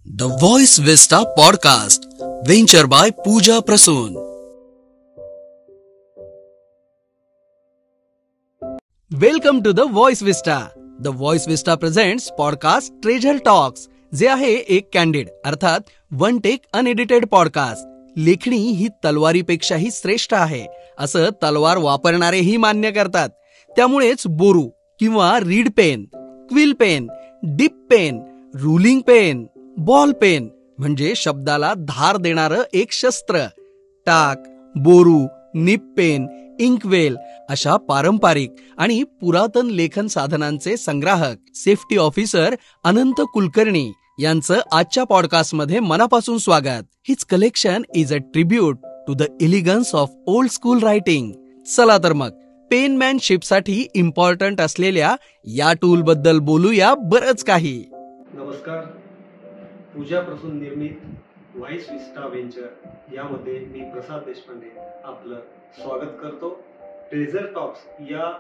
The Voice Vista Podcast, venture by Pooja Prasoon. Welcome to The Voice Vista. The Voice Vista presents podcast Treasure Talks, जे आहे एक candid अर्थात one take unedited podcast. लेखणी ही तलवारीपेक्षाही श्रेष्ठ आहे असं तलवार वापरणारेही मान्य करतात. त्यामुळेच बोरू किंवा reed pen, quill pen, dip pen, ruling pen, ball pen म्हणजे शब्दाला धार देणारं एक शस्त्र. टाक, बोरू, निप पेन, इंकवेल अशा पारंपरिक आणि पुरातन लेखन साधनांचे संग्राहक सेफ्टी ऑफिसर अनंत कुलकर्णी यांचं आजच्या पॉडकास्टमध्ये मनापासून स्वागत. His collection is a tribute to the elegance of old school writing. चला तर मग पेनमॅनशिपसाठी इम्पॉर्टंट असलेल्या या टूल बद्दल बोलूया बरंच काही. नमस्कार. पूजा प्रसून निर्मित व्हॉइस विस्टा व्हेंचर यामध्ये मी प्रसाद देशपांडे आपलं स्वागत करतो. ट्रेझर टॉक्स या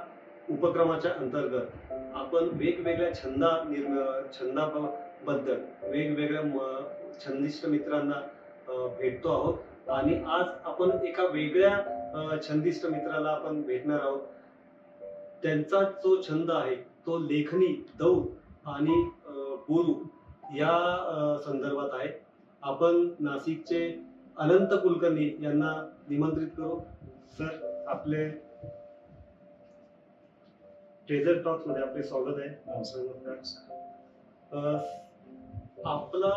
उपक्रमाच्या अंतर्गत आपण वेगवेगळ्या छंदाबद्दल वेगवेगळ्या छंदिष्ट मित्रांना भेटतो आहोत आणि आज आपण एका वेगळ्या छंदिष्ट मित्राला आपण भेटणार आहोत. त्यांचा जो छंद आहे तो लेखणी, दौत आणि बोरू या संदर्भात आहे. आपण नाशिकचे अनंत कुलकर्णी यांना निमंत्रित करू. सर, आपले ट्रेझर टॉक्स मध्ये आपले स्वागत आहे. आपला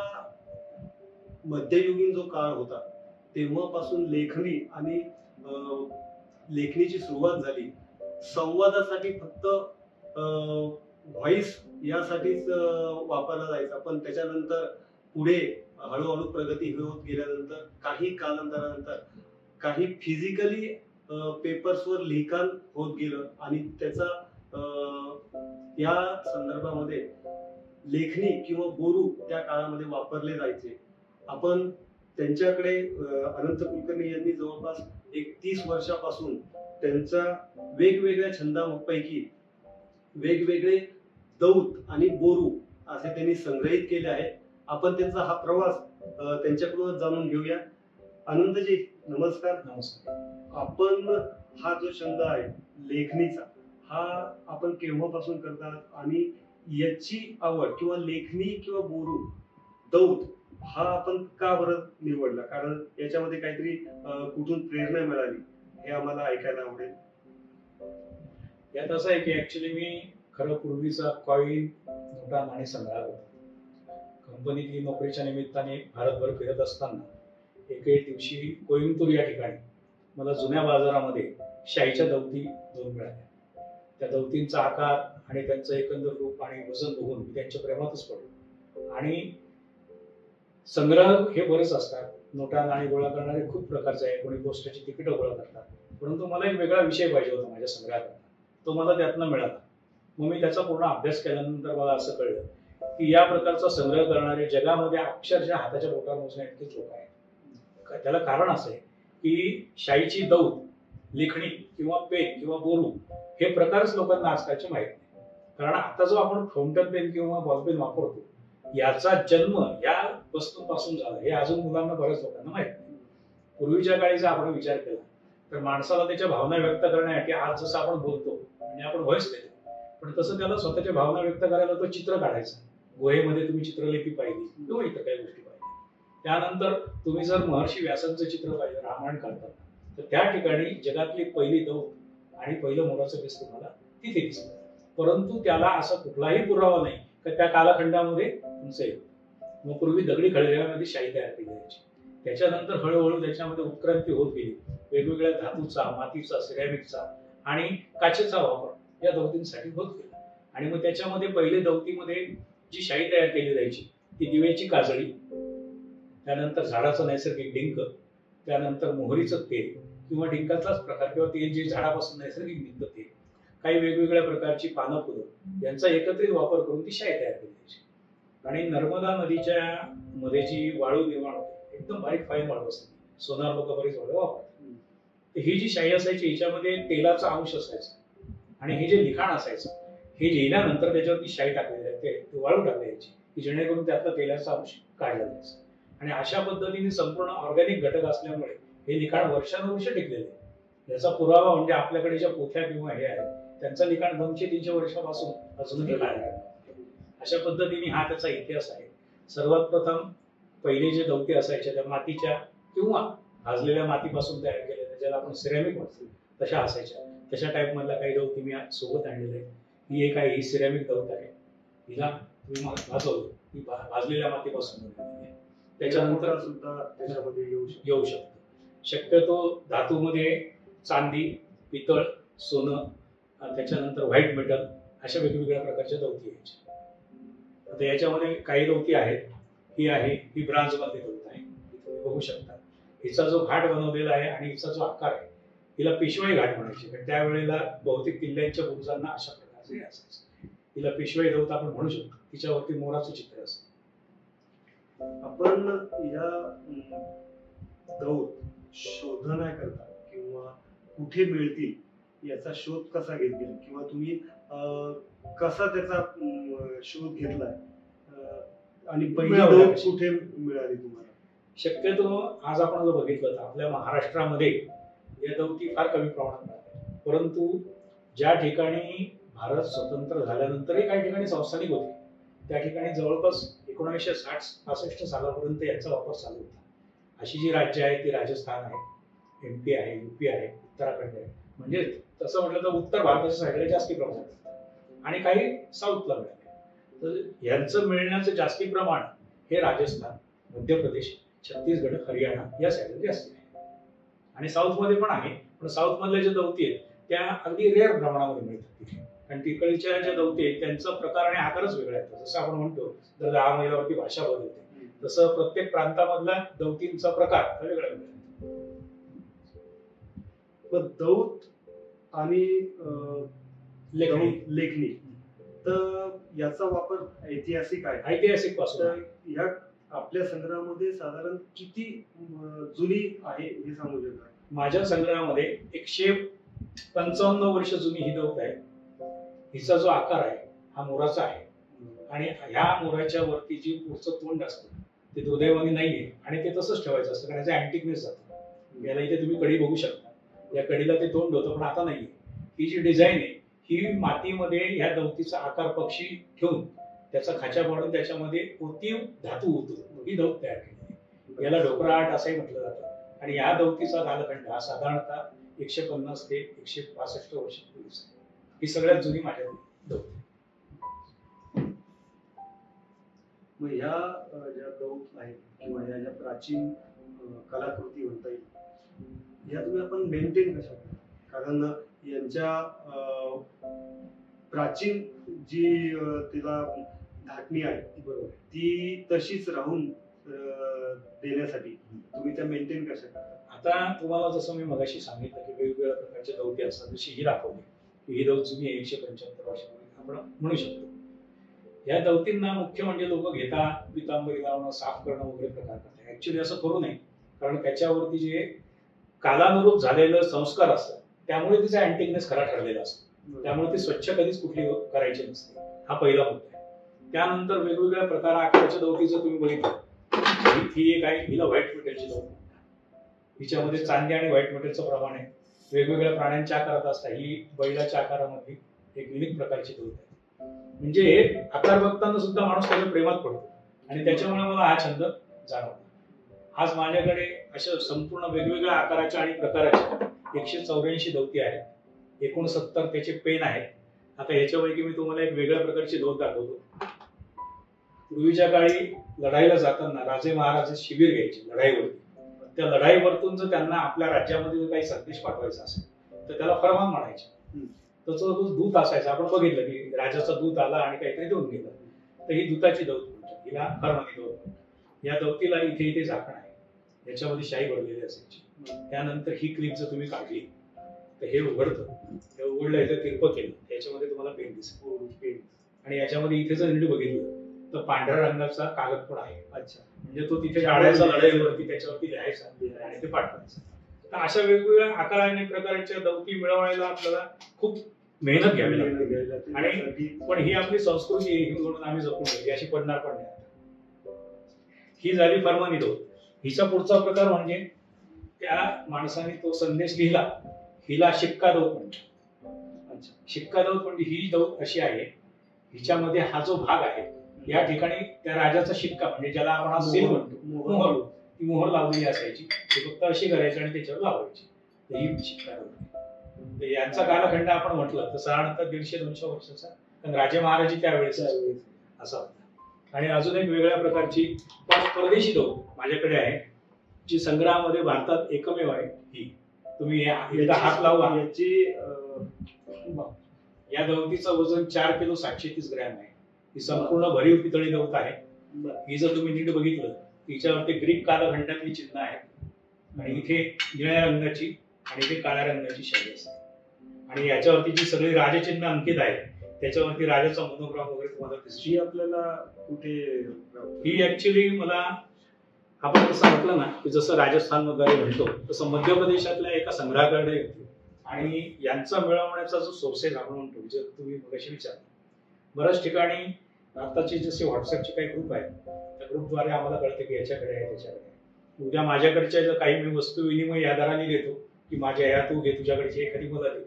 मध्ययुगीन जो काळ होता तेव्हापासून लेखणी आणि लेखणीची सुरुवात झाली. संवादासाठी फक्त व्हॉइस यासाठीच वापरला जायचा, पण त्याच्यानंतर पुढे हळूहळू प्रगती होत गेल्यानंतर काही कालांतरानंतर काही फिजिकली पेपर्सवर लिखाण होत गेलं आणि त्याचा या संदर्भामध्ये लेखणी किंवा बोरू त्या काळामध्ये वापरले जायचे. आपण त्यांच्याकडे अनंत कुलकर्णी यांनी जवळपास 30 वर्षापासून त्यांच्या वेगवेगळ्या छंदांपैकी वेगवेगळे दौत आणि बोरू असे त्यांनी संग्रहित केले आहे. आपण त्यांचा हा प्रवास त्यांच्याकडूनच जाणून घेऊया. अनंतजी, नमस्कार. नमस्कार. आपण हा जो छंद आहे लेखणीचा, हा आपण केव्हापासून करतात आणि याची आवड किंवा लेखणी किंवा बोरू, दौत हा आपण का बरं निवडला? कारण याच्यामध्ये काहीतरी कुठून प्रेरणा मिळाली हे आम्हाला ऐकायला आवडेल. यात असं आहे की ऍक्च्युली मी खरं पूर्वीचा कॉईन, नोटा, नाणी संग्रह होता. कंपनीतली नोकरीच्या निमित्ताने भारतभर फिरत असताना एके दिवशी कोइंबतूर या ठिकाणी मला जुन्या बाजारामध्ये शाईच्या दौती 2 मिळाल्या. त्या दौतींचा आकार आणि त्यांचं एकंदर रूप आणि वजन बघून मी त्यांच्या प्रेमातच पडलो. आणि संग्रह हे बरेच असतात. नोटा, नाणी गोळा करणारे खूप प्रकारचे आहे. कोणी पोस्टाची तिकीटं गोळा करतात. परंतु मला एक वेगळा विषय पाहिजे होता माझ्या संग्रहात, तो मला त्यातनं मिळाला. मग मी त्याचा पूर्ण अभ्यास केल्यानंतर मला असं कळलं की या प्रकारचा संग्रह करणारे जगामध्ये अक्षरशः हाताच्या बोटावर मोजण्या इतकेच लोक आहेत. त्याला कारण असं आहे की शाईची दौत, लेखणी किंवा पेन किंवा बोरू हे प्रकारच लोकांना आजकालचे माहीत नाही. कारण आता जो आपण फाउंटन पेन किंवा बॉल पेन वापरतो याचा जन्म या वस्तूंपासून झाला हे अजून मुलांना बऱ्याच लोकांना माहित नाही. पूर्वीच्या काळी जर आपण विचार केला तर माणसाला त्याच्या भावना व्यक्त करण्यासाठी आज जसं आपण बोलतो आणि आपण व्हॉइस देतो, पण तसं त्याला स्वतःच्या भावना व्यक्त करायला तो चित्र काढायचा. गुहेमध्ये तुम्ही चित्रलेखी पाहिली किंवा इतर काही गोष्टी पाहिल्या. त्यानंतर तुम्ही जर महर्षी व्यासांचं चित्र पाहिलं रामायण काढताना, तर त्या ठिकाणी जगातली पहिली दौत आणि पहिलं मोराचं बेस तुम्हाला तिथे दिसलं. परंतु त्याला असा कुठलाही पुरावा नाही की त्या कालखंडामध्ये तुमचं येईल. मग पूर्वी दगडी खळग्यामध्ये शाई तयार केली जायची. त्याच्यानंतर हळूहळू त्याच्यामध्ये उत्क्रांती होत गेली. वेगवेगळ्या धातूचा, मातीचा, सिरॅमिकचा आणि काचेचा वापर या दौतींसाठी होत गेला. आणि मग त्याच्यामध्ये पहिले दौतीमध्ये जी शाई तयार केली जायची ती दिव्याची काजळी, त्यानंतर झाडाचं नैसर्गिक डिंक, त्यानंतर मोहरीचं तेल किंवा डिंकाचाच प्रकार किंवा तेल जे झाडापासून नैसर्गिक निघतं ते, काही वेगवेगळ्या प्रकारची पानं, फुलं यांचा एकत्रित वापर करून ती शाई तयार केली जायची. आणि नर्मदा नदीच्या मध्ये जी वाळू निर्माण होते, एकदम बारीक फाईन वाळू असते, सोनार लोक बरीच वाळू वापरतात. ही जी शाई असायची हिच्यामध्ये तेलाचा अंश असायचा आणि हे जे लिखाण असायचं हे लिहिल्यानंतर त्याच्यावरती शाई टाकली जायची, वाळू टाकली जायची. की जेणेकरून त्यातला तेलाचा अंश काढला जायचा. आणि अशा पद्धतीने संपूर्ण ऑर्गॅनिक घटक असल्यामुळे हे लिखाण वर्षानुवर्ष टिकलेले आहे. याचा पुरावा म्हणजे आपल्याकडे ज्या पोथ्या किंवा हे आहेत त्यांचं लिखाण 200-300 वर्षापासून अजूनही काढलं आहे. अशा पद्धतीने हा त्याचा इतिहास आहे. सर्वात प्रथम पहिले जे दौते असायचे त्या मातीच्या किंवा भाजलेल्या मातीपासून तयार केलेल्या, ज्याला आपण सिरॅमिक म्हणतो, तशा असायच्या. तशा टाईप मधला काही दौती मी सोबत आणलेले आहे. ही एक आहे, ही सिरॅमिक दौत आहे. हिला तुम्ही भाजवलं, ही भाजलेल्या मातीपासून बनलेली आहे. त्याच्यानंतर सुद्धा त्याच्यामध्ये येऊ शकतो. शक्यतो धातूमध्ये चांदी, पितळ, सोनं, त्याच्यानंतर व्हाईट मेटल अशा वेगवेगळ्या प्रकारच्या दौती यायच्या. आता याच्यामध्ये काही दौती आहेत. ही आहे, ही ब्रांझ मध्ये दौत आहे, तुम्ही बघू शकता. हिचा जो घाट बनवलेला आहे आणि हिचा जो आकार आहे, हिला पेशवाई घाट म्हणायची. पण त्यावेळेला बहुतेक किल्ल्यांच्या बुरुजांना अशा प्रकारचे असायचे. हिला पेशवाई दौत आपण म्हणू शकतो. तिच्यावरती मोराचं चित्र असतं. आपण या दौत शोधण्याकरता किंवा कुठे मिळतील याचा शोध कसा घेतला किंवा तुम्ही कसा त्याचा शोध घेतलाय आणि पहिली दौत कुठे मिळाली तुम्हाला? शक्यतो आज आपण जर बघितलं तर आपल्या महाराष्ट्रामध्ये या दौती फार कमी प्रमाणात मिळतात. परंतु ज्या ठिकाणी भारत स्वतंत्र झाल्यानंतरही काही ठिकाणी संस्थानिक होते, त्या ठिकाणी जवळपास 1960-65 सालापर्यंत याचा वापर चालू होता. अशी जी राज्य आहेत ती राजस्थान आहे, MP आहे, UP आहे, उत्तराखंड आहे. म्हणजे तसं म्हटलं तर उत्तर भारताच्या साईडला जास्ती प्रमाणात आणि काही साऊथला मिळाले. तर यांचं मिळण्याचं जास्ती प्रमाण हे राजस्थान, मध्य प्रदेश, छत्तीसगड, हरियाणा या साईडला जास्ती आहे. आणि साऊथ मध्ये पण आहे, पण साऊथ मधल्या ज्या दौती आहेत त्या अगदी रेअर प्रमाणामध्ये मिळतात तिथे. कारण तिकडच्या ज्या दौती आहेत त्यांचा प्रकार आणि आकारच वेगळा आहे. जसं आपण म्हणतो जर 10 मैलावरती भाषा बदलते, तसं प्रत्येक प्रांतामधला दौतींचा प्रकार वेगळा वेगळा आहे. मग दौत आणि लेखणी तर याचा वापर ऐतिहासिक आहे. ऐतिहासिक पासून या आपल्या संग्रहामध्ये साधारण किती जुनी आहे हे सांगू शकता? माझ्या संग्रहामध्ये 155 वर्ष जुनी ही दौत आहे. हिचा जो आकार आहे हा मोराचा आहे आणि ह्या मोराच्या वरती जी पुढचं तोंड असतं ते दुर्दैवाने नाहीये आणि ते तसंच ठेवायचं असतं कारण याचा अँटिकनेस जातो. याला इथे तुम्ही कडी बघू शकता, या कडीला ते तोंड होतं पण आता नाहीये. ही जी डिझाईन आहे ही मातीमध्ये ह्या दौतीचा आकार पक्षी ठेवून त्याचा खाचा पाडून त्याच्यामध्ये पोतीव धातू होतो ही दौत तयार केली. याला ढोकरा आर्ट असंही म्हटलं जातं. आणि या दौतीचा कालखंड हा साधारणतः 150 ते 165 वर्षापूर्वीचा आहे. ही सगळ्यात जुनी माझ्या दौत. मग ह्या ज्या दौत आहेत किंवा ह्या ज्या प्राचीन कलाकृती म्हणता येईल या तुम्ही आपण मेंटेन कशा करता? कारण यांच्या प्राचीन जी तिला धाटणी आहे बरोबर ती तशीच राहून देण्यासाठी तुम्ही त्या मेंटेन कशा करता? आता तुम्हाला जसं मी मगाशी सांगितलं की वेगवेगळ्या प्रकारच्या दौती असतात. जशी ही दाखवली ही दौत जुनी 175 वर्षापूर्वी आपण म्हणू शकतो. या दौतींना मुख्य म्हणजे लोक घेता पितांबरी लावणं, साफ करणं वगैरे प्रकार करतात. ऍक्च्युली असं करू नये कारण त्याच्यावरती जे कालानुरूप झालेलं संस्कार असतात त्यामुळे तिचा अँटिकनेस खरा ठरलेला असतो. त्यामुळे ती स्वच्छ कधीच कुठली करायची नसते. हा पहिला मुद्दा आहे. त्यानंतर वेगवेगळ्या प्रकार आकाराच्या दौतीचं तुम्ही बघितलं, ही एक आहे, हिला व्हाईट मेटलची दौत. हिच्यामध्ये चांदी आणि व्हाईट मेटलचं प्रमाण आहे. वेगवेगळ्या प्राण्यांच्या आकारात असतात. ही बैलाच्या आकारामधली एक युनिक प्रकारची दौत आहे. म्हणजे आकार बघताना सुद्धा माणूस त्याच्या प्रेमात पडतो आणि त्याच्यामुळे मला हा छंद जाणवला. आज माझ्याकडे अशा संपूर्ण वेगवेगळ्या आकाराच्या आणि प्रकाराच्या 184 दौती आहेत. 69 त्याचे पेन आहेत. आता याच्यापैकी मी तुम्हाला एक वेगळ्या प्रकारची दौत दाखवतो. पूर्वीच्या काळी लढाईला जाताना राजे महाराजे शिबिर घ्यायचे लढाईवरती. त्या लढाईवरतून जर त्यांना आपल्या राज्यामध्ये जर काही संदेश पाठवायचा असेल तर त्याला फरमान म्हणायचे. त्याचा जो दूत असायचा आपण बघितलं की राजाचा दूत आला आणि काहीतरी देऊन गेला तर ही दूताची दौत म्हणतात. हिला फरमानी दौत म्हणतात. या दौतीला इथे इथे झाकण आहे, याच्यामध्ये शाई भरलेली असायची. त्यानंतर ही क्लिप जर तुम्ही काढली तर हे उघडतं. हे उघडलं इथं तिरपं केलं त्याच्यामध्ये तुम्हाला पेन दिसेल आणि याच्यामध्ये इथे जर नीट बघितलं तर पांढऱ्या रंगाचा कागद पण आहे. अच्छा, म्हणजे तो तिथे काढायचा लढाईवरती त्याच्यावरती लिहायचा आणि ते पाठवायचं. तर अशा वेगवेगळ्या आकाराने प्रकारच्या दौती मिळवायला आपल्याला खूप मेहनत घ्यावी लागते. मेहनत घ्यावी लागते. आणि त्यासाठी पण ही आपली संस्कृती आहे, ही म्हणून आम्ही जपून ठेवली, अशी पडणार पण नाही. ही झाली फर्मानी दौत. हिचा पुढचा प्रकार म्हणजे त्या माणसाने तो संदेश लिहिला, हिला शिक्का दौत म्हणतात. अच्छा. शिक्का दौत म्हणजे ही दौत अशी आहे, हिच्यामध्ये हा जो भाग आहे या ठिकाणी त्या राजाचा शिक्का म्हणजे ज्याला आपण सील म्हणतो, मोहर, ती मोहर लावलेली असायची. ती फक्त अशी करायची आणि त्याच्यावर लावायची. तर ही शिक्का दौत. तर यांचा कालखंड आपण म्हटलं तर साधारणतः 150-200 वर्षाचा, कारण राजे महाराजे त्यावेळेस असा होता. आणि अजून एक वेगळ्या प्रकारची परदेशी दौत माझ्याकडे आहे, जी संग्रहामध्ये भारतात एकमेव आहे. ही तुम्ही एकदा हात लावा, याची या दौतीचं वजन 4 किलो 730 ग्रॅम आहे. ही संपूर्ण भरीव पितळी दौत आहे. ही जर तुम्ही नीट बघितलं, तिच्यावरती ग्रीक कालखंडातली चिन्ह आहेत आणि इथे निळ्या रंगाची आणि इथे काळ्या रंगाची शाई असते. आणि याच्यावरती जी सगळी राजचिन्ह अंकित आहे त्याच्यावरती राजाचा मोनोग्राम वगैरे तुम्हाला दिसतो. ही आपल्याला कुठे ही ऍक्च्युली मला आपण कसं म्हटलं ना की जसं राजस्थान वगैरे म्हणतो तसं मध्य प्रदेशातल्या एका संग्रहाकडे येते. आणि यांचा मिळवण्याचा जो सोर्सेस आपण म्हणतो, जर तुम्ही मगाशी विचारलं, बऱ्याच ठिकाणी भारताचे जसे व्हॉट्सअपचे काही ग्रुप आहेत त्या ग्रुपद्वारे आम्हाला कळतं की याच्याकडे आहे त्याच्याकडे आहे. उद्या माझ्याकडच्या जर काही मी वस्तू विनिमय या दराने देतो की माझ्या या तू घे, तुझ्याकडची एखादी मला दे,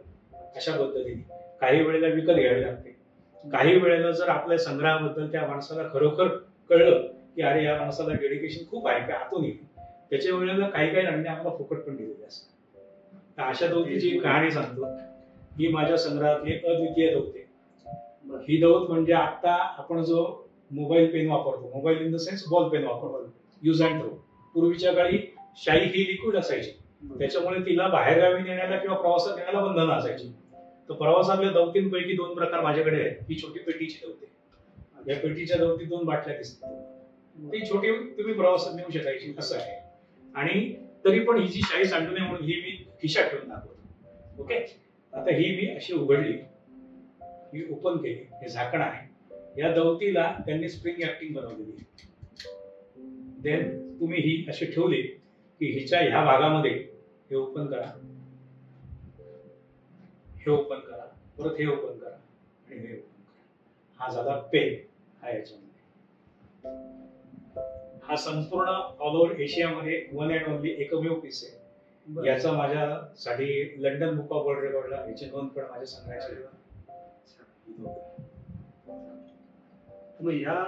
अशा पद्धतीने काही वेळेला विकत घ्यावी लागते. काही वेळेला जर आपल्या संग्रहाबद्दल त्या माणसाला खरोखर कळलं की अरे या माणसाला डेडिकेशन खूप आहे का आतून येईल, त्याच्या वेळेला काही काही नाणी आम्हाला फुकट पण दिलेली असतात. तर अशा दौतीची कहाणी सांगतो. ही माझ्या संग्रहातली अद्वितीय दौत आहे. ही दौत म्हणजे आता आपण जो मोबाईल पेन वापरतो, mobile in the sense ball pen वापरतो, यूज अँड थ्रो. पूर्वीच्या काळी शाई ही लिक्विड असायची, त्याच्यामुळे तिला बाहेरगावी नेण्याला किंवा प्रवासात नेण्याला बंधनं असायची. तर प्रवासातल्या दौतींपैकी 2 प्रकार माझ्याकडे आहेत. ही छोटी पेटीची दौत आहे. या पेटीच्या दौतीत 2 बाटल्या दिसतात. ती छोटी तुम्ही प्रवासात नेऊ शकायची असं आहे. आणि तरी पण ही जी शाई सांडू नये म्हणून ही मी खिशात ठेवून दाखवतो. ओके, आता ही मी अशी उघडली, ही ओपन केली, हे झाकण आहे. या दौतीला त्यांनी स्प्रिंग ऍक्टिंग बनवलेली आहे. देन तुम्ही ही अशी ठेवली की हिच्या ह्या भागामध्ये हे ओपन करा, हे ओपन करा, परत हे ओपन करा आणि हे ओपन करा. हा झाला पेन. हा याच्यामध्ये हा संपूर्ण ऑल ओव्हर एशियामध्ये वन अँड ओनली एकमेव पीस आहे. याचा माझ्यासाठी लंडन बुक ऑफ वर्ल्ड रेकॉर्डला याची नोंद पण माझ्या संग्रहाची. मग ह्या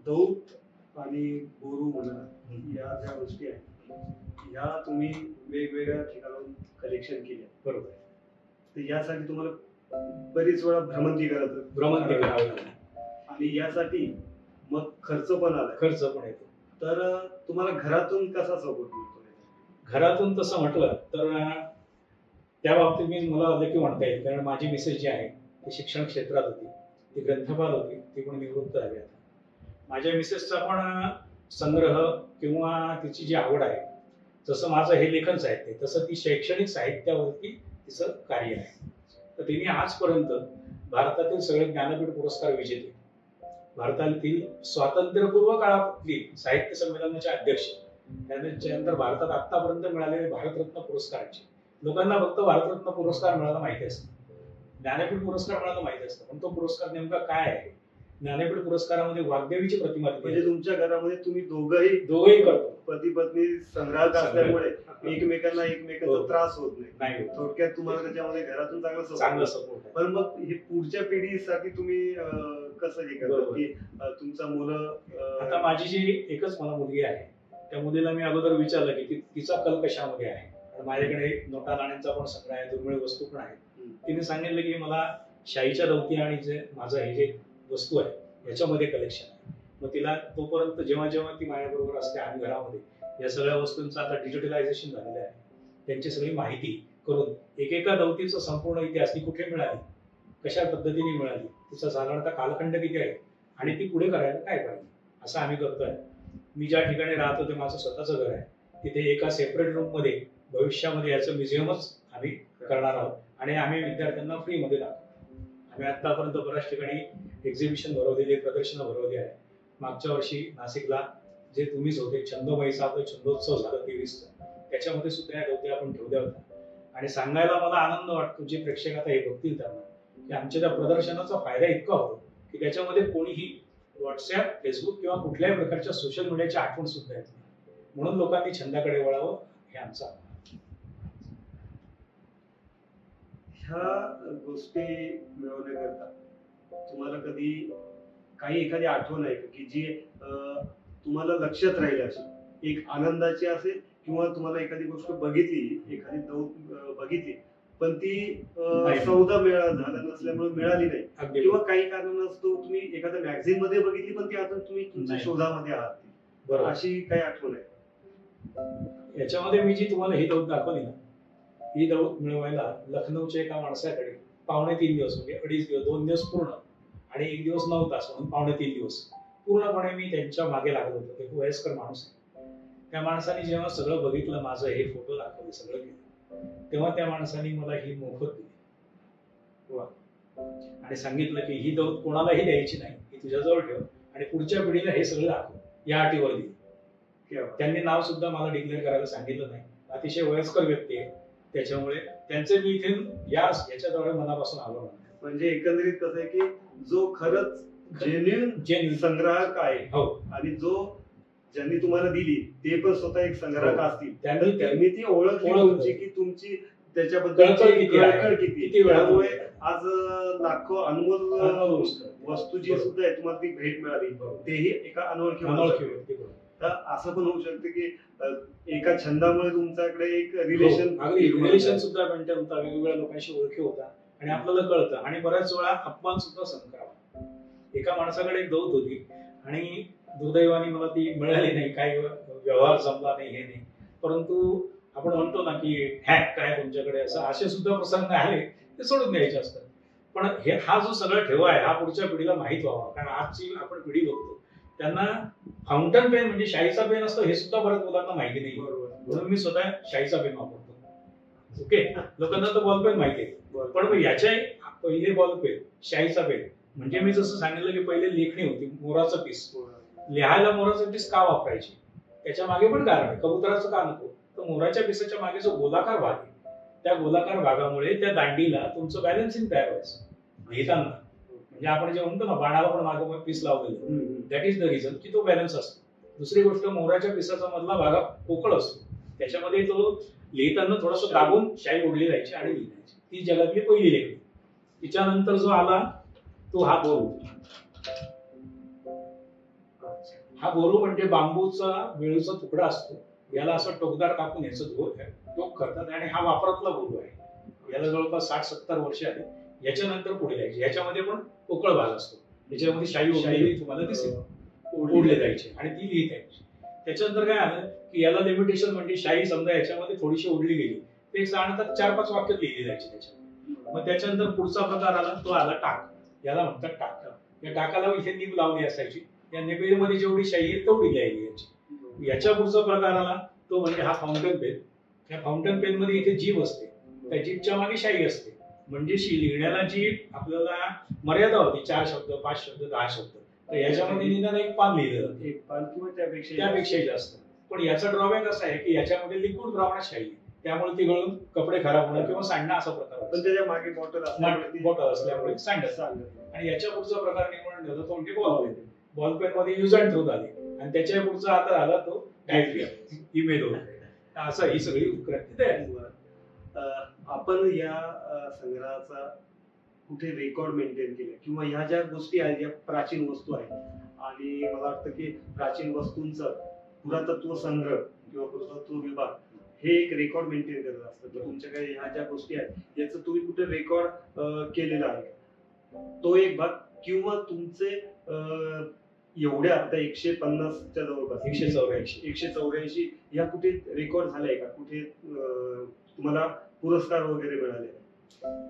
दौत आणि बोरू म्हणा या ज्या गोष्टी आहेत ह्या तुम्ही वेगवेगळ्या ठिकाणाहून कलेक्शन केल्या, बरोबर. तर यासाठी तुम्हाला बरीच वेळा भ्रमंती करावी लागली आणि यासाठी मग खर्च पण आला, खर्च पण येतो. तर तुम्हाला घरातून कसा सपोर्ट मिळतो? घरातून तसं म्हटलं तर त्या बाबतीत मी मला देखील म्हणता येईल, कारण माझी मिसेस जी आहे ती शिक्षण क्षेत्रात होती, ती ग्रंथपाल होती, ती पण निवृत्त झाली. आता माझ्या मिसेसचा पण संग्रह किंवा तिची जी आवड आहे, जसं माझं हे लेखन साहित्य तसं ती शैक्षणिक साहित्यावरती तिचं कार्य आहे. तर तिने आजपर्यंत भारतातील सगळे ज्ञानपीठ पुरस्कार विजेते, भारतातील स्वातंत्र्यपूर्व काळातली साहित्य संमेलनाचे अध्यक्ष, त्यानंतर भारतात आतापर्यंत मिळालेले भारतरत्न पुरस्काराचे, लोकांना फक्त भारतरत्न पुरस्कार मिळाला माहिती असतं, ज्ञानपीठ पुरस्कार मिळाला माहिती असतं, पण तो पुरस्कार नेमका काय आहे? ज्ञानपीठ पुरस्कारामध्ये वाग्देवीची प्रतिमा, म्हणजे तुमच्या घरामध्ये तुम्ही दोघंही करतो, पती पत्नी संग्राहक असल्यामुळे एकमेकांना एकमेकांचा त्रास होत नाही. थोडक्यात तुम्हाला त्याच्यामध्ये घरातून चांगला सपोर्ट. पण मग हे पुढच्या पिढीसाठी तुम्ही कसं हे करता की तुमचा मुलं? आता माझी जी एकच मला मुलगी आहे, त्या मुलीला मी अगोदर विचारलं की तिचा कल कशामध्ये आहे. माझ्याकडे नोटा नाण्यांचा पण संग्रह आहे, दुर्मिळ वस्तू पण आहेत. तिने सांगितलं की मला शाईच्या दौती आणि जे माझं हे जे वस्तू आहे याच्यामध्ये कलेक्शन आहे. मग तिला तोपर्यंत जेव्हा जेव्हा ती माझ्याबरोबर असते आम्ही घरामध्ये, या सगळ्या वस्तूंचं आता डिजिटलायझेशन झालेलं आहे. त्यांची सगळी माहिती करून एकेका दौतीचा संपूर्ण इतिहास, ती कुठे मिळाली, कशा पद्धतीने मिळाली, तिचा साधारणतः कालखंड किती आहे आणि ती पुढे करायला काय पाहिजे, असं आम्ही करतोय. मी ज्या ठिकाणी राहतो ते माझं स्वतःचं घर आहे. तिथे एका सेपरेट रूम मध्ये भविष्यामध्ये याचं म्युझियमच आम्ही करणार आहोत आणि आम्ही विद्यार्थ्यांना फ्री मध्ये दाखवतो. आम्ही आतापर्यंत बऱ्याच ठिकाणी एक्झिबिशन भरवलेली, प्रदर्शनं भरवली आहे. मागच्या वर्षी नाशिकला जे तुम्हीच होते, छंदोमयीचा छंदोत्सव झाला 23, त्याच्यामध्ये सुद्धा या दौत्या आपण ठेवल्या होत्या. आणि सांगायला मला आनंद वाटतो, जे प्रेक्षक आता हे बघतील त्यांना की आमच्या त्या प्रदर्शनाचा फायदा इतका होतो की त्याच्यामध्ये कोणीही व्हॉट्सअप, फेसबुक किंवा कुठल्याही प्रकारच्या सोशल मीडियाची आठवण सुद्धा येत नाही. म्हणून लोकांनी छंदाकडे वळावं हे आमचं आव्हान. ह्या गोष्टी मिळवण्याकरता तुम्हाला कधी काही एखादी आठवण आहे का की जी तुम्हाला लक्षात राहील, अशी एक आनंदाची असेल किंवा तुम्हाला एखादी गोष्ट बघितली, एखादी बघितली पण ती सौदा झाला नसल्यामुळे मिळाली नाही किंवा काही कारणास्तव तुम्ही एखाद्या मॅगझिन मध्ये बघितली पण ती अजून तुम्ही तुमच्या शोधामध्ये आहात, बरोबर, अशी काही आठवण आहे? याच्यामध्ये मी जी तुम्हाला ही दौत दाखवली ना, ही दौत मिळवायला लखनौच्या एका माणसाकडे 3.5 दिवस म्हणजे 2.5 दिवस, 2 दिवस पूर्ण आणि 1 दिवस 9 तास म्हणून 3.5 दिवस पूर्णपणे मी त्यांच्या मागे लागलो होतो. एक वयस्कर माणूस आहे. त्या माणसाने जेव्हा सगळं बघितलं, माझं हे फोटो दाखवले, सगळं केलं, तेव्हा त्या माणसाने मला ही मोफत दिली आणि सांगितलं की ही दौत कोणालाही द्यायची नाही, ही तुझ्याजवळ ठेव आणि पुढच्या पिढीला हे सगळं दाखव, या अटीवर दिली. त्यांनी नाव सुद्धा मला डिक्लेअर करायला सांगितलं नाही. अतिशय वयस्कर व्यक्ती आहे, त्याच्यामुळे त्यांचे मी इथे याच्याद्वारे मनापासून आभार मानतो. म्हणजे एकंदरीत कसं आहे की जो खरंच जेन्युइन संग्राहक आहे, हो, आणि जो ज्यांनी तुम्हाला दिली ते पण स्वतः एक संग्राहक असतील, त्यांनी ती ओळख तुमची की तुमची त्याच्याबद्दल कळकळ किती त्यामुळे आज लाखो अनमोल वस्तू जी सुद्धा आहे तुम्हाला ती भेट मिळाली, तेही एका अनोळखी. तर असं पण होऊ शकतं की एका छंदामुळे तुमच्याकडे एक रिलेशन सुद्धा मेंटेन होता, वेगवेगळ्या लोकांशी ओळखी होता आणि आपल्याला कळतं. आणि बऱ्याच वेळा अपमान सुद्धा सहन करावा. एका माणसाकडे एक दौत होती आणि दुर्दैवाने मला ती मिळाली नाही, काही व्यवहार जमला नाही, हे नाही. परंतु आपण म्हणतो ना की काय तुमच्याकडे असं, असे सुद्धा प्रसंग आले, ते सोडून द्यायचे असतात. पण हा जो सगळं ठेवा आहे हा पुढच्या पिढीला माहित व्हावा. कारण आजची आपण पिढी बघतो त्यांना फाउंटन पेन म्हणजे शाईचा पेन असतो हे सुद्धा बऱ्याच मुलांना माहिती नाही. म्हणून मी स्वतः शाईचा पेन वापरतो. ओके, लोकांना तर बॉल पेन माहिती आहे, पण याच्या पहिले बॉल पेन, शाईचा पेन म्हणजे मी जसं सांगितलं की पहिले लेखणी होती, मोराचं पीस. लिहायला मोराचं पीस का वापरायची, त्याच्या मागे पण कारण आहे. कबुतराचं का नको, तर मोराच्या पिसाच्या मागे जो गोलाकार भाग आहे, त्या गोलाकार भागामुळे त्या दांडीला तुमचं बॅलन्सिंग तयार व्हायचं लिहिताना. म्हणजे आपण जे म्हणतो ना बाणाला पण मागे पीस लावलेलं, दॅट इज द रिझन की तो बॅलन्स असतो. दुसरी गोष्ट, मोराच्या पिसाचा मधला भाग पोकळ असतो, त्याच्यामध्ये तो लिहिताना थोडंसं दाबून शाई ओढली जायची आणि लिहायची. ती जगातली पहिली लेखणी. तिच्यानंतर जो आला तो हा बोरू. हा बोरू म्हणजे बांबूचा वेळूचा तुकडा असतो, याला असं टोकदार टाकून याचं टोक करतात आणि हा वापरातला बोरू आहे. याला जवळपास 60-70 वर्ष आली. याच्यानंतर पुढे जायचे, याच्यामध्ये पण पोकळ भाग असतो, त्याच्यामध्ये शाई ओढलेली तुम्हाला दिसेल, ओढले जायचे आणि ती लिहित यायची. त्याच्यानंतर काय आलं की याला लिमिटेशन म्हणजे शाई समजा याच्यामध्ये थोडीशी ओढली गेली ते साधारणतः 4-5 वाक्य लिहिली जायची त्याच्यामध्ये. मग त्याच्यानंतर पुढचा प्रकार आला, तो आला टाक. याला म्हणतात टाक. या टाकाला इथे नीब लावली असायची, या निबेमध्ये जेवढी शाई आहे तेवढी लिहायची याची. याच्या पुढचा प्रकार आला तो म्हणजे हा फाउंटन पेन. या फाउंटन पेन मध्ये इथे जीभ असते, त्या जीभच्या मागे शाई असते. म्हणजे लिहिण्याला जी आपल्याला मर्यादा होती 4 शब्द, 5 शब्द, 10 शब्द, तर याच्यामध्ये निदान 1 पान लिहिलं जातं, 1 पान किंवा त्यापेक्षाही जास्त. पण याचा ड्रॉबॅक असा आहे की याच्यामध्ये लिक्विड प्रमाणात शाई आहे, त्यामुळे ती गळून कपडे खराब होणं किंवा सांडणं असा प्रकार होतो. पण त्याच्या मागे बॉटल असल्यामुळे सांडत. आणि याच्या पुढचा प्रकार निर्माण झाला तो म्हणजे बॉल पेन. बॉल पेन मध्ये यूज अँड थ्रो झाली आणि त्याच्या पुढचा आता झाला तो डायरिया, ईमेल वगैरे. असं ही सगळी उत्क्रांती तयार. आपण या संग्रहाचा कुठे रेकॉर्ड मेंटेन केले किंवा ह्या ज्या गोष्टी आहेत, ज्या प्राचीन वस्तू आहेत, आणि मला वाटतं की प्राचीन वस्तूंचं पुरातत्व संग्रह किंवा पुरातत्व विभाग हे एक रेकॉर्ड मेंटेन करत असतं. तर तुमच्याकडे ह्या ज्या गोष्टी आहेत याचं तुम्ही कुठे रेकॉर्ड केलेला आहे, तो एक भाग, किंवा तुमचे एवढ्या आता 150च्या जवळपास 184 या कुठे रेकॉर्ड झालाय का, कुठे तुम्हाला पुरस्कार वगैरे मिळाले?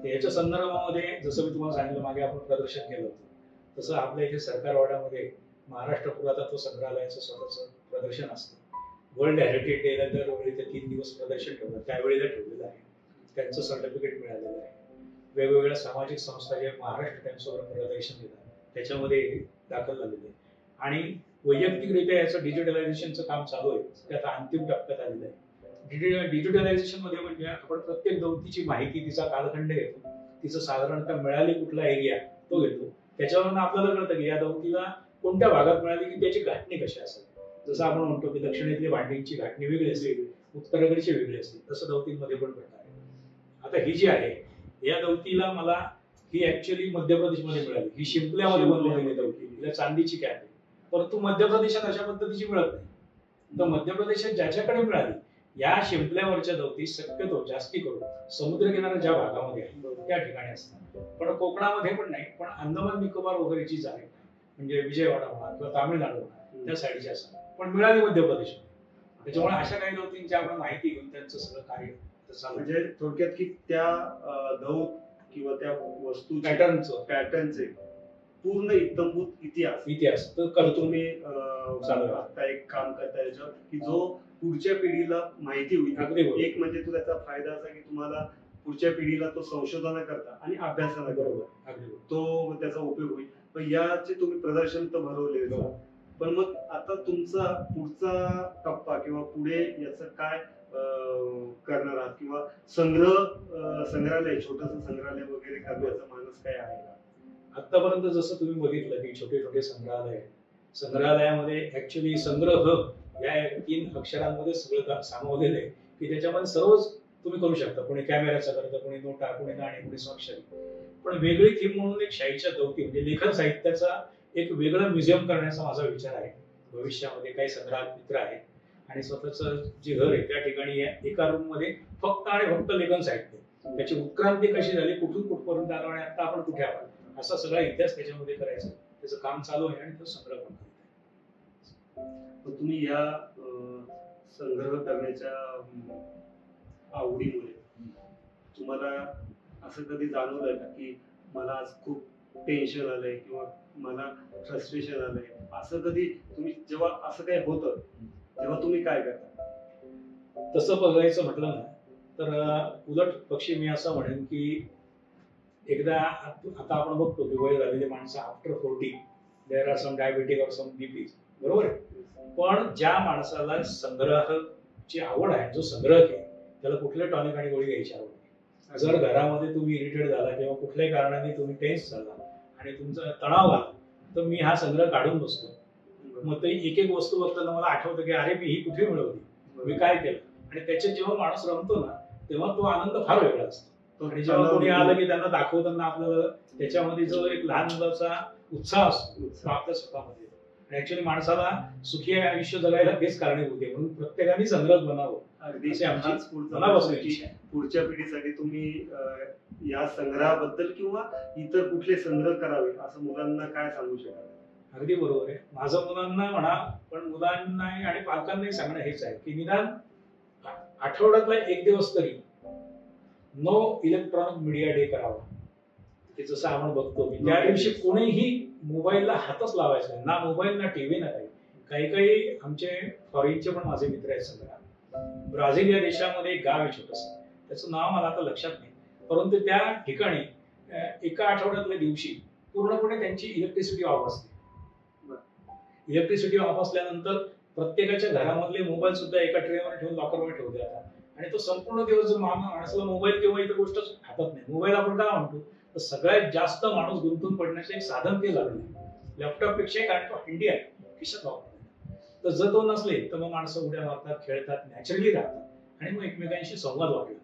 याच्या संदर्भामध्ये जसं मी तुम्हाला सांगितलं मागे आपण प्रदर्शन केलं होतं, तसं आपल्या इथे सरकारवाड्यामध्ये महाराष्ट्र पुरातत्व संग्रहालयाचं स्वतःचं प्रदर्शन असतं. वर्ल्ड हेरिटेज डेला दरवेळी ते 3 दिवस प्रदर्शन ठेवलं, त्यावेळेला ठेवलेलं आहे. त्यांचं सर्टिफिकेट मिळालेलं आहे. वेगवेगळ्या सामाजिक संस्था जे महाराष्ट्र टाइम्सवर प्रदर्शन देतात त्याच्यामध्ये दाखल झालेले आहे. आणि वैयक्तिकरित्या याचं डिजिटलायझेशनचं काम चालू आहे, ते आता अंतिम टप्प्यात आलेलं आहे. डिजिटलायझेशन मध्ये म्हणजे आपण प्रत्येक दौतीची माहिती, तिचा कालखंड येतो, तिचं साधारणतः मिळाली कुठला एरिया तो घेतो. त्याच्यावरून आपल्याला कळतं की या दौतीला कोणत्या भागात मिळाली की त्याची घाटणी कशी असेल. जसं आपण म्हणतो की दक्षिणेतली भांडींची घाटणी वेगळी असते, उत्तरेकडची वेगळी असते, तसं दौतीमध्ये पण प्रकार आहे. आता ही जी आहे या दौतीला मला ही ऍक्च्युअली मध्य प्रदेशमध्ये मिळाली. ही शिंपल्यामध्ये बनवलेली दौती, हिला चांदीची कॅप आहे, परंतु मध्य प्रदेशात अशा पद्धतीची मिळत नाही. तर मध्य प्रदेशात ज्याच्याकडे मिळाली या शिंपल्यावरच्या दौती शक्यतो जास्ती करून समुद्रकिनारा ज्या भागामध्ये आहे त्या ठिकाणी असतात. पण कोकणामध्ये पण नाही, पण अंदमान निकोबार वगैरेची जागा म्हणजे विजयवाडा म्हणा किंवा तामिळनाडू म्हणा त्या साईडची असतात, पण मिळाली मध्य प्रदेश. त्याच्यामुळे अशा काही दौतींची आपण माहिती घेऊन त्यांचं सगळं कार्य म्हणजे थोडक्यात की त्या दौत किंवा त्या वस्तू पॅटर्नचे पूर्ण इत्तमभूत इतिहास तर तुम्ही आता एक काम करता याच्यावर की जो पुढच्या पिढीला माहिती होईल. एक म्हणजे तो त्याचा फायदा असा की तुम्हाला पुढच्या पिढीला तो संशोधनाकरता आणि अभ्यासाला तो त्याचा उपयोग होईल. पण याचे तुम्ही प्रदर्शन तर भरवले, पण मग आता तुमचा पुढचा टप्पा किंवा पुढे याचं काय करणार आहात किंवा संग्रहालय छोटस संग्रहालय वगैरे करण्याचा मानस काय आहे का? आतापर्यंत जसं तुम्ही बघितलं की छोटे छोटे संग्रहालयामध्ये ऍक्च्युली संग्रह या 3 अक्षरांमध्ये सगळं सामावलेलं आहे की त्याच्यामध्ये सर्वच तुम्ही करू शकता. कोणी कॅमेऱ्याचा करतं, कोणी नोटा, कोणी नाणी, कोणी स्वाक्षरी. पण वेगळी थीम म्हणून एक शाहीच्या दौती म्हणजे लेखन साहित्याचा एक वेगळं म्युझियम करण्याचा माझा विचार आहे. भविष्यामध्ये काही संग्रहालय मित्र आहेत आणि स्वतःच जे घर आहे त्या ठिकाणी एका रूम मध्ये फक्त आणि फक्त लेखन साहित्य, त्याची उत्क्रांती कशी झाली, कुठून कुठपर्यंत आलो आणि आता आपण कुठे आहोत असा सगळा इतिहास त्याच्यामध्ये करायचा. त्याचं काम चालू आहे आणि तो संग्रह पण करत आहे. तुम्ही या संग्रह करण्याच्या आवडीमुळे तुम्हाला असं कधी जाणवलंय का की मला आज खूप टेन्शन आलंय किंवा मला फ्रस्ट्रेशन आलंय, असं कधी तुम्ही जेव्हा असं काही होतं तेव्हा तुम्ही काय करता? तसं बघायचं म्हटलं ना तर उलट पक्षी मी असं म्हणेन की एकदा आता आपण बघतो की वय झालेली माणसं after 40 there are some diabetic or some BP, बरोबर आहे. पण ज्या माणसाला संग्रहाची आवड आहे, जो संग्रहक आहे, त्याला कुठल्या टॉनिक आणि गोळी घ्यायची आवड नाही. जर घरामध्ये तुम्ही इरिटेट झाला किंवा कुठल्याही कारणाने तुम्ही टेन्स झाला आणि तुमचा तणाव आला तर मी हा संग्रह काढून बसतो. मग ते एक एक वस्तू बघताना मला आठवतं की अरे मी ही कुठे मिळवली, मी काय केलं. आणि त्याच्यात जेव्हा माणूस रमतो ना तेव्हा तो आनंद फार वेगळा असतो. आणि जेव्हा कोणी आलं की त्यांना दाखवताना आपल्याला त्याच्यामध्ये जो एक लहान मुलाचा उत्साह असतो आपल्या स्वतःमध्ये. ऍक्च्युअली माणसाला सुखी आयुष्य जगायला हेच कारणीभूत आहे, म्हणून प्रत्येकाने संग्रह बनावं असे आमची मनापासून इच्छा आहे. पुढच्या पिढीसाठी तुम्ही या संग्रहाबद्दल किंवा इतर कुठले संग्रह करावे असं मुलांना काय सांगू शकाल? अगदी बरोबर आहे. माझं मुलांना म्हणा, पण मुलांना आणि पालकांनाही सांगणं हेच आहे की निदान आठवड्यातला एक दिवस तरी नो इलेक्ट्रॉनिक मीडिया डे करावा. ते जसं आपण बघतो की त्या दिवशी कोणीही मोबाईलला हातच लावायचा नाही, ना मोबाईल ना टीव्ही ना काही. काही आमचे फॉरेनचे पण माझे मित्र आहेत संग्रह. ब्राझील या देशामध्ये एक गाव आहे छोटस, त्याचं नाव मला आता लक्षात नाही, परंतु त्या ठिकाणी एका आठवड्यातल्या दिवशी पूर्णपणे त्यांची इलेक्ट्रिसिटी ऑफ असते. इलेक्ट्रिसिटी ऑफ असल्यानंतर प्रत्येकाच्या घरामधले मोबाईल सुद्धा एका ट्रेवर ठेवून लॉकरवर ठेवले जातात आणि तो संपूर्ण दिवस जर माणसाला मोबाईल किंवा इतर गोष्ट हातात नाही. मोबाईल आपण काय म्हणतो तर सगळ्यात जास्त माणूस गुंतून पडण्याचं एक साधन ते झालं आहे लॅपटॉप पेक्षा, कारण तो हँडी आहे, खिशात वापरतो. तर जर तो नसले तर मग माणसं उड्या मारतात, खेळतात, नॅचरली राहतात आणि मग एकमेकांशी संवाद वाढतात.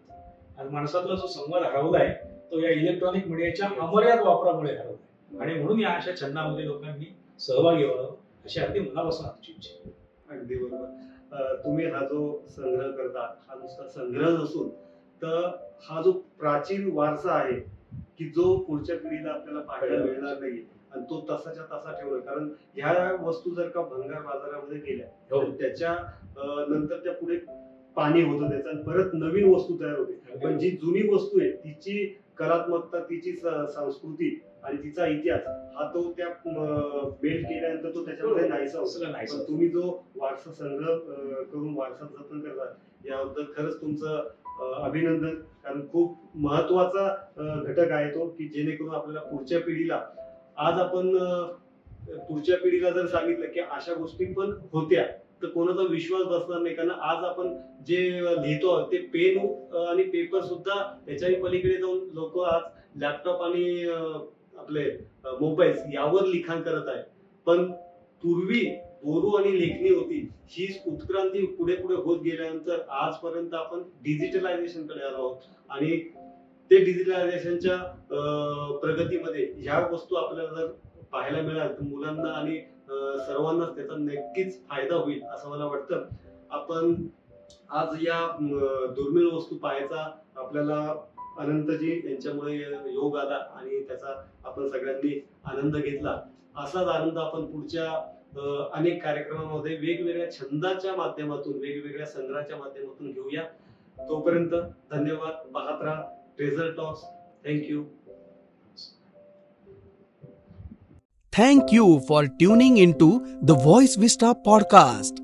आज माणसातला जो संवाद हरवलाय तो या इलेक्ट्रॉनिक मीडियाच्या अमर्याद वापरामुळे हरवलाय. आणि म्हणून या अशा छंदामध्ये लोकांनी सहभागी व्हावं अशी अगदी मनापासून आमची इच्छा आहे. अगदी बरोबर. तुम्ही हा जो संग्रह करता हा नुसता संग्रह नसून तर हा जो प्राचीन वारसा आहे की जो पुढच्या पिढीला आपल्याला पाहायला मिळणार नाही आणि तो तसाच्या तसा ठेवला. कारण ह्या वस्तू जर का भंगार बाजारामध्ये गेल्या तर त्याच्या नंतर त्या पुढे पाणी होतं त्याचं आणि परत नवीन वस्तू तयार होते. पण जी जुनी वस्तू आहे तिची कलात्मकता, तिची संस्कृती आणि तिचा इतिहास हा तो त्या बेल्ट केल्यानंतर तो त्याच्यामध्ये नाहीसा होतो. तुम्ही जो वारसा संग्रह करून वारसा जतन करता याबद्दल खरंच तुमचं अभिनंदन. कारण खूप महत्वाचा घटक आहे तो की जेणेकरून आपल्याला पुढच्या पिढीला आज आपण पुढच्या पिढीला जर सांगितलं की अशा गोष्टी पण होत्या तर कोणाचा विश्वास बसणार नाही. कारण आज आपण जे लिहितो ते पेन आणि पेपर सुद्धा त्याच्याही पलीकडे जाऊन लोक आज लॅपटॉप आणि आपले मोबाईल यावर लिखाण करत आहे. पण पूर्वी बोरू आणि लेखणी होती, ही उत्क्रांती पुढे पुढे होत गेल्यानंतर आजपर्यंत आपण डिजिटलायझेशन कडे आलो आहोत. आणि ते डिजिटलायझेशनच्या प्रगतीमध्ये ह्या वस्तू आपल्याला जर पाहायला मिळाल तर मुलांना आणि सर्वांनाच त्याचा नक्कीच फायदा होईल असं मला वाटतं. आपण आज या दुर्मिळ वस्तू पाहायचा आपल्याला अनंतजी यांच्यामुळे योग आला आणि त्याचा आपण सगळ्यांनी आनंद घेतला. असाच आनंद आपण पुढच्या अनेक कार्यक्रमामध्ये वेगवेगळ्या छंदाच्या माध्यमातून, वेगवेगळ्या संग्रहाच्या माध्यमातून घेऊया. तोपर्यंत धन्यवाद. पाहत राहा treasurer talks. Thank you. Thank you for tuning into the voice vista podcast.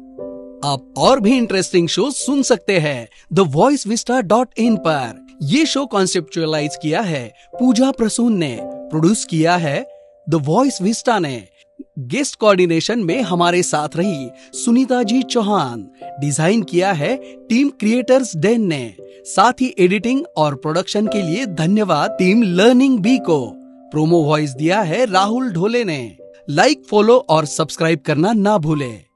आप और भी इंटरेस्टिंग शो सुन सकते हैं thevoiceVista.in पर. ये शो कॉन्सेप्चुअलाइज किया है पूजा प्रसून ने, प्रोड्यूस किया है द वॉइस विस्टा ने. गेस्ट कोऑर्डिनेशन में हमारे साथ रही सुनीता जी चौहान. डिजाइन किया है टीम क्रिएटर्स डेन ने. साथ ही एडिटिंग और प्रोडक्शन के लिए धन्यवाद टीम लर्निंग बी को. प्रोमो वॉइस दिया है राहुल ढोले ने. लाइक, फॉलो और सब्सक्राइब करना ना भूलें.